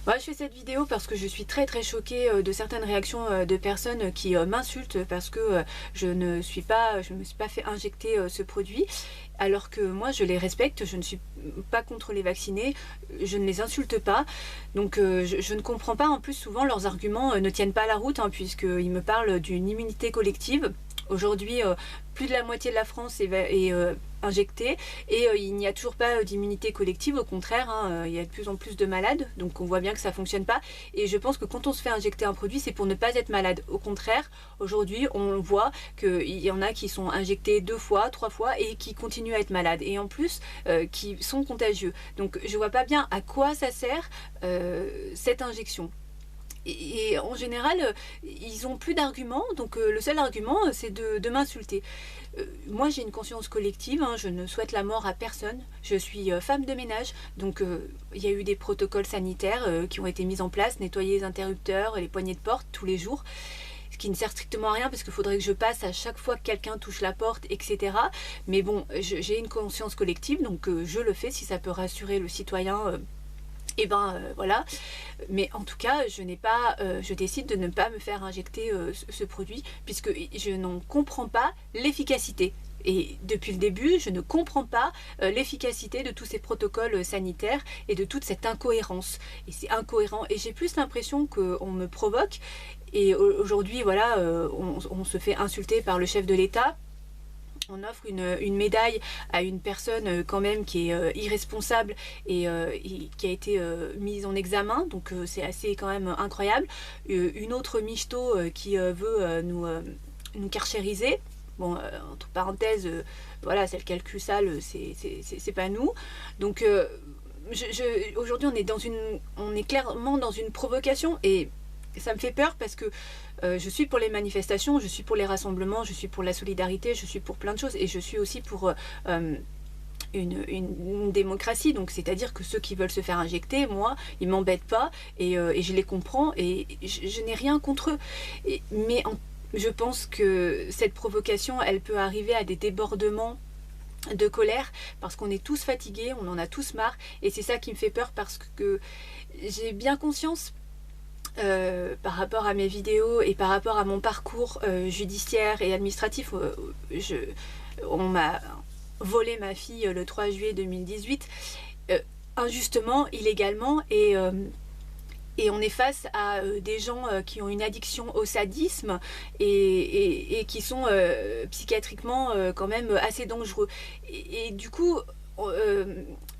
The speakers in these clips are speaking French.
Ouais, je fais cette vidéo parce que je suis très choquée de certaines réactions de personnes qui m'insultent parce que je me suis pas fait injecter ce produit, alors que moi je les respecte, je ne suis pas contre les vaccinés, je ne les insulte pas. Donc je ne comprends pas, en plus souvent leurs arguments ne tiennent pas la route, hein, puisqu'ils me parlent d'une immunité collective. Aujourd'hui, plus de la moitié de la France est injectée et il n'y a toujours pas d'immunité collective. Au contraire, hein, il y a de plus en plus de malades, donc on voit bien que ça fonctionne pas. Et je pense que quand on se fait injecter un produit, c'est pour ne pas être malade. Au contraire, aujourd'hui, on voit qu'il y en a qui sont injectés 2 fois, 3 fois et qui continuent à être malades. Et en plus, qui sont contagieux. Donc je vois pas bien à quoi ça sert cette injection. Et en général, ils ont plus d'arguments, donc le seul argument, c'est de m'insulter. Moi, j'ai une conscience collective, hein, je ne souhaite la mort à personne. Je suis femme de ménage, donc il y a eu des protocoles sanitaires qui ont été mis en place, nettoyer les interrupteurs, les poignées de porte tous les jours. Ce qui ne sert strictement à rien parce qu'il faudrait que je passe à chaque fois que quelqu'un touche la porte, etc. Mais bon, j'ai une conscience collective, donc je le fais si ça peut rassurer le citoyen. Et voilà, mais en tout cas je décide de ne pas me faire injecter ce produit puisque je n'en comprends pas l'efficacité. Et depuis le début, je ne comprends pas l'efficacité de tous ces protocoles sanitaires et de toute cette incohérence. Et c'est incohérent et j'ai plus l'impression qu'on me provoque. Et aujourd'hui, voilà, on se fait insulter par le chef de l'État. On offre une médaille à une personne quand même qui est irresponsable et qui a été mise en examen, donc c'est assez quand même incroyable. Une autre michto qui veut nous carchériser. Bon, entre parenthèses, voilà, celle qui a le cul sale, c'est pas nous. Donc aujourd'hui on est clairement dans une provocation et ça me fait peur parce que je suis pour les manifestations, je suis pour les rassemblements, je suis pour la solidarité, je suis pour plein de choses et je suis aussi pour une démocratie. Donc c'est-à-dire que ceux qui veulent se faire injecter, moi, ils m'embêtent pas et je les comprends et je n'ai rien contre eux. Je pense que cette provocation, elle peut arriver à des débordements de colère parce qu'on est tous fatigués, on en a tous marre et c'est ça qui me fait peur parce que j'ai bien conscience par rapport à mes vidéos et par rapport à mon parcours judiciaire et administratif. On m'a volé ma fille le 3 juillet 2018 injustement, illégalement et on est face à des gens qui ont une addiction au sadisme et qui sont psychiatriquement quand même assez dangereux. Et du coup,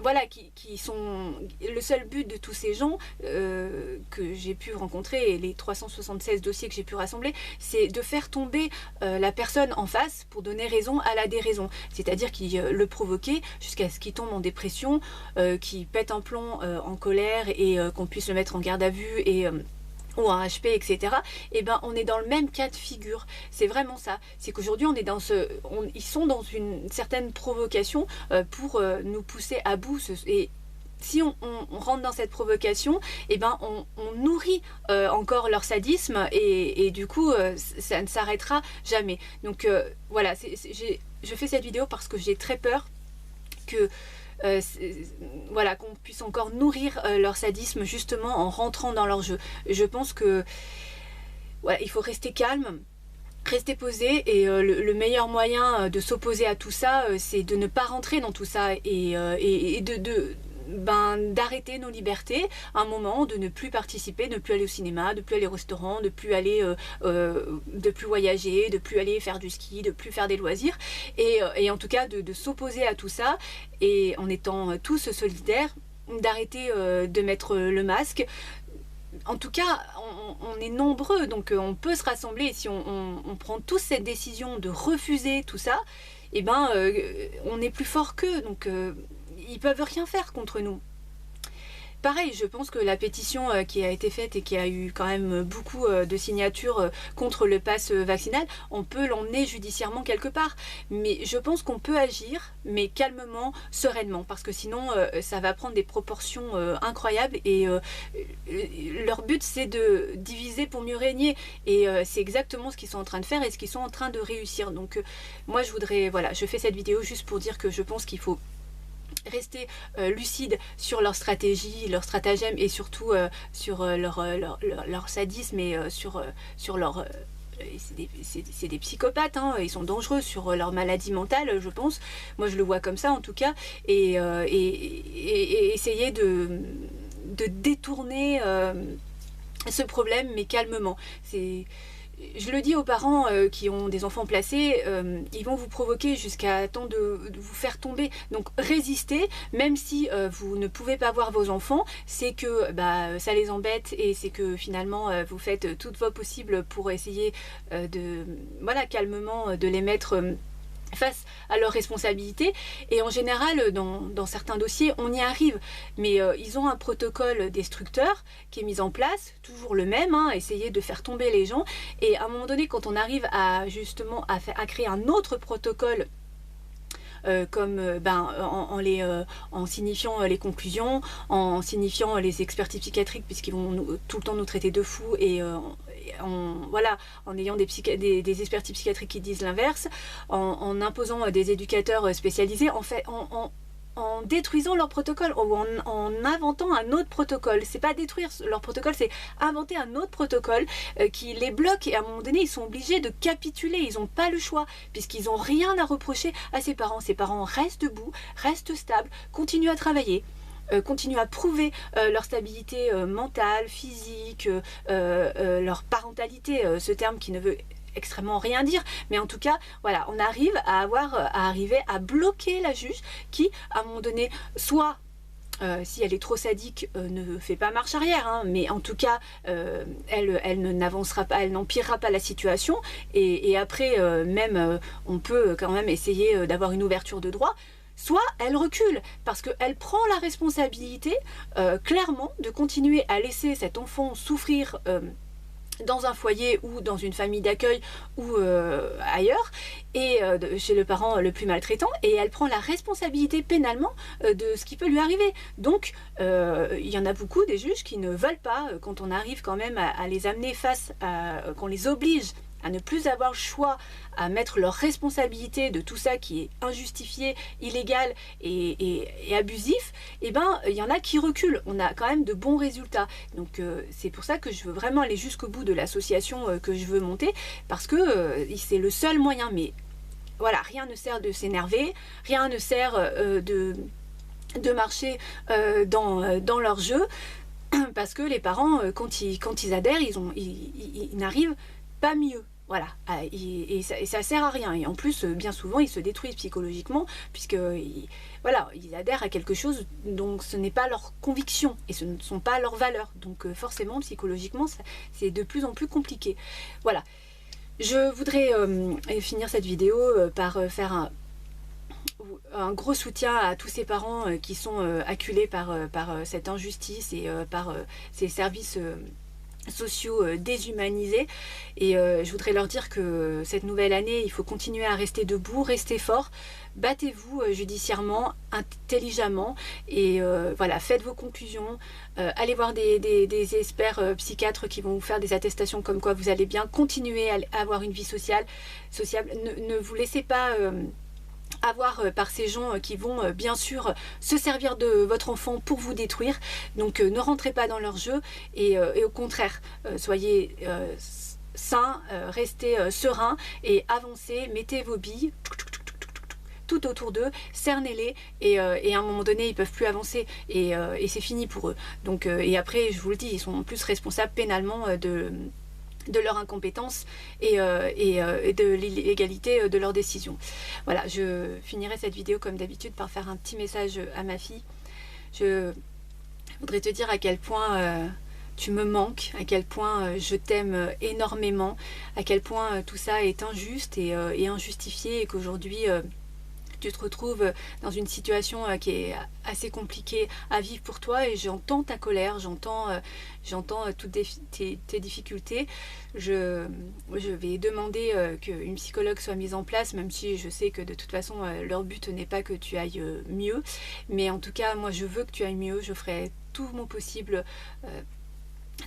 voilà, qui sont le seul but de tous ces gens que j'ai pu rencontrer et les 376 dossiers que j'ai pu rassembler, c'est de faire tomber la personne en face pour donner raison à la déraison, c'est-à-dire qu'il le provoquait jusqu'à ce qu'il tombe en dépression, qu'il pète un plomb en colère et qu'on puisse le mettre en garde à vue ou un HP, etc. Et ben on est dans le même cas de figure. C'est vraiment ça. C'est qu'aujourd'hui on est dans ils sont dans une certaine provocation pour nous pousser à bout. Et si on rentre dans cette provocation, et ben on nourrit encore leur sadisme et du coup ça ne s'arrêtera jamais. Donc voilà, je fais cette vidéo parce que j'ai très peur que voilà, qu'on puisse encore nourrir leur sadisme justement en rentrant dans leur jeu. Je pense que voilà, il faut rester calme, rester posé et le meilleur moyen de s'opposer à tout ça, c'est de ne pas rentrer dans tout ça et d'arrêter nos libertés un moment, de ne plus participer, de ne plus aller au cinéma, de ne plus aller au restaurant, de plus aller de plus voyager, de plus aller faire du ski, de plus faire des loisirs et en tout cas de s'opposer à tout ça et en étant tous solidaires, d'arrêter de mettre le masque. En tout cas, on est nombreux, donc on peut se rassembler. Et si on prend tous cette décision de refuser tout ça, et ben on est plus fort qu'eux, donc ils peuvent rien faire contre nous. Pareil, je pense que la pétition qui a été faite et qui a eu quand même beaucoup de signatures contre le pass vaccinal, on peut l'emmener judiciairement quelque part. Mais je pense qu'on peut agir, mais calmement, sereinement, parce que sinon ça va prendre des proportions incroyables et leur but c'est de diviser pour mieux régner. Et c'est exactement ce qu'ils sont en train de faire et ce qu'ils sont en train de réussir. Donc moi je voudrais, voilà, je fais cette vidéo juste pour dire que je pense qu'il faut rester lucides sur leur stratégie, leur stratagème et surtout sur leur sadisme et sur leur... c'est des psychopathes, hein, ils sont dangereux sur leur maladie mentale, je pense. Moi, je le vois comme ça, en tout cas. Et essayer de détourner ce problème, mais calmement. Je le dis aux parents qui ont des enfants placés, ils vont vous provoquer jusqu'à temps de vous faire tomber. Donc résistez, même si vous ne pouvez pas voir vos enfants, c'est que ça les embête et c'est que finalement vous faites tout vos possibles pour essayer calmement de les mettre face à leurs responsabilités. Et en général, dans certains dossiers, on y arrive. Mais ils ont un protocole destructeur qui est mis en place, toujours le même, hein, essayer de faire tomber les gens. Et à un moment donné, quand on arrive à justement à créer un autre protocole, en signifiant les conclusions, en signifiant les expertises psychiatriques, puisqu'ils vont tout le temps nous traiter de fous, et en ayant des expertises psychiatriques qui disent l'inverse, en imposant des éducateurs spécialisés, en détruisant leur protocole ou en inventant un autre protocole. C'est pas détruire leur protocole, c'est inventer un autre protocole qui les bloque, et à un moment donné ils sont obligés de capituler, ils n'ont pas le choix puisqu'ils n'ont rien à reprocher à ses parents. Ses parents restent debout, restent stables, continuent à travailler, continuent à prouver leur stabilité mentale, physique, leur parentalité, ce terme qui ne veut extrêmement rien dire, mais en tout cas, voilà, on arrive à arriver à bloquer la juge qui, à un moment donné, soit si elle est trop sadique, ne fait pas marche arrière, hein, mais en tout cas, elle n'avancera pas, elle n'empirera pas la situation, et après, on peut quand même essayer d'avoir une ouverture de droit. Soit elle recule, parce qu'elle prend la responsabilité, clairement, de continuer à laisser cet enfant souffrir dans un foyer ou dans une famille d'accueil ou ailleurs, et chez le parent le plus maltraitant, et elle prend la responsabilité pénalement de ce qui peut lui arriver. Donc il y en a beaucoup des juges qui ne veulent pas, quand on arrive quand même à les amener face à, qu'on les oblige à ne plus avoir le choix, à mettre leur responsabilité de tout ça qui est injustifié, illégal et abusif, et il y en a qui reculent. On a quand même de bons résultats. Donc c'est pour ça que je veux vraiment aller jusqu'au bout de l'association que je veux monter, parce que c'est le seul moyen. Mais voilà, rien ne sert de s'énerver, rien ne sert de marcher dans leur jeu, parce que les parents, quand ils adhèrent, ils n'arrivent pas mieux. Voilà, et ça sert à rien. Et en plus, bien souvent, ils se détruisent psychologiquement, puisque ils adhèrent à quelque chose dont ce n'est pas leur conviction, et ce ne sont pas leurs valeurs. Donc forcément, psychologiquement, c'est de plus en plus compliqué. Voilà. Je voudrais finir cette vidéo par faire un gros soutien à tous ces parents qui sont acculés par cette injustice et par ces services sociaux déshumanisés, et je voudrais leur dire que cette nouvelle année, il faut continuer à rester debout, rester fort, battez-vous judiciairement, intelligemment, et voilà, faites vos conclusions, allez voir des experts psychiatres qui vont vous faire des attestations comme quoi vous allez bien, continuer à avoir une vie sociable, ne vous laissez pas avoir par ces gens qui vont bien sûr se servir de votre enfant pour vous détruire. Donc ne rentrez pas dans leur jeu, et au contraire, soyez sains, restez sereins et avancez, mettez vos billes tout autour d'eux, cernez-les, et à un moment donné ils peuvent plus avancer, et c'est fini pour eux. Donc et après, je vous le dis, ils sont en plus responsables pénalement de leur incompétence et de l'illégalité de leurs décisions. Voilà, je finirai cette vidéo comme d'habitude par faire un petit message à ma fille. Je voudrais te dire à quel point tu me manques, à quel point je t'aime énormément, à quel point tout ça est injuste et injustifié, et qu'aujourd'hui tu te retrouves dans une situation qui est assez compliquée à vivre pour toi, et j'entends ta colère, j'entends toutes tes difficultés. Je vais demander qu'une psychologue soit mise en place, même si je sais que de toute façon leur but n'est pas que tu ailles mieux, mais en tout cas moi je veux que tu ailles mieux. Je ferai tout mon possible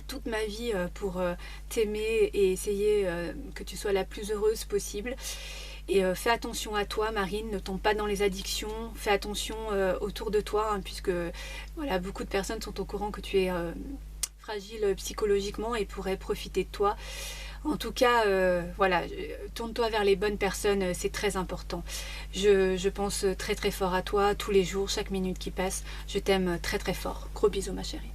toute ma vie pour t'aimer et essayer que tu sois la plus heureuse possible. Et fais attention à toi, Marine, ne tombe pas dans les addictions, fais attention autour de toi, hein, puisque voilà, beaucoup de personnes sont au courant que tu es fragile psychologiquement et pourraient profiter de toi. En tout cas, voilà, tourne-toi vers les bonnes personnes, c'est très important. Je pense très très fort à toi tous les jours, chaque minute qui passe. Je t'aime très très fort. Gros bisous ma chérie.